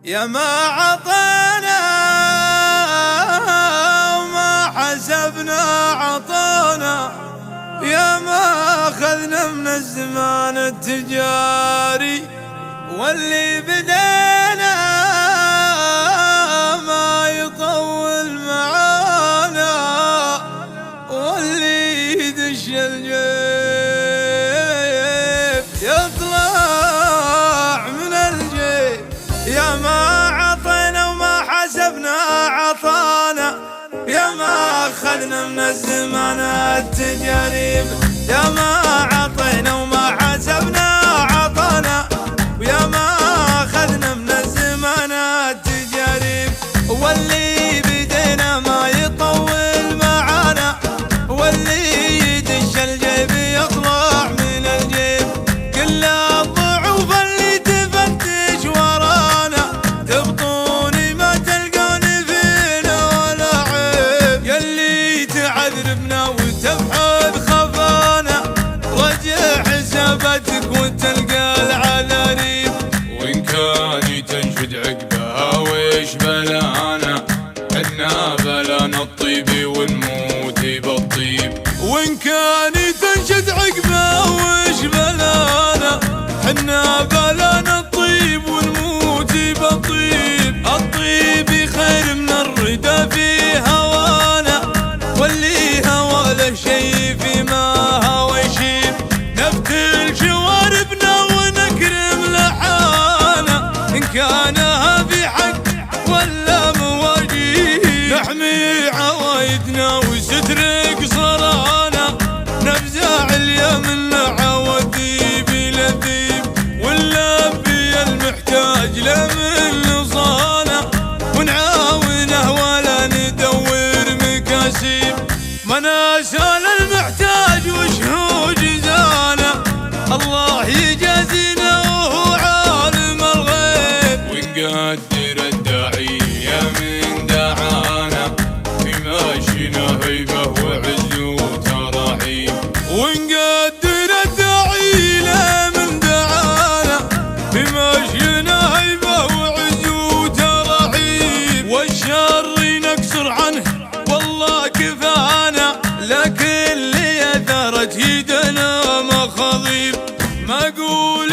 يا ما عطانا وما حسبنا عطانا، يا ما أخذنا من الزمان التجاري، واللي بدينا ما يطول معانا، واللي يدش الجيب يطلع من الجيب. يا ما عطينا وما حسبنا عطانا، يا ما أخذنا من الزمان التجارب، يا ما عطينا وما حسبنا عطانا، ويا ما أخذنا من الزمان التجارب، واللي بدينا ما يطول معانا، واللي يدش الجيب يطلع من الجيب. كل الضعوف اللي تفتش ورانا تبطوني ما تلقوني فينا ولا عيب، يلي تعذربنا وتبحث خفانا رجع حساباتك وتلقى العلاريب. وإن كان تنشد عقبها ويش بلانا، عدنا بلانا الطيب ونموت بالطيب. وإن كان تنشد عقبها ويش بلانا، حنا بلانا الطيب ونموت بالطيب. الطيب خير من الردى في هوانا، واللي هوى له شي فيما هوى يشيب. نفتل شواربنا ونكرم لحانا، إن كانها في حق ولا مواجيب. نحمي عوايدنا وستر قصرانا، نفزع اليمن عوديب لذيب. ونلبي المحتاج لمن نصانا، ونعاونه ولا ندور مكاسيب. ما نسال المحتاج وشهو جزانا، الله يجازينا وهو عالم الغيب. ونقدر الداعي يا من دعانا، في ماشينا هيبة وعز وتراحيب. ونقدر الداعي له من دعانا، في ماشينا هيبة وعز وتراحيب. والشر نكسر عنه والله كفانا، لكن اللي اثرت يدنا مخاضيب. ما اقول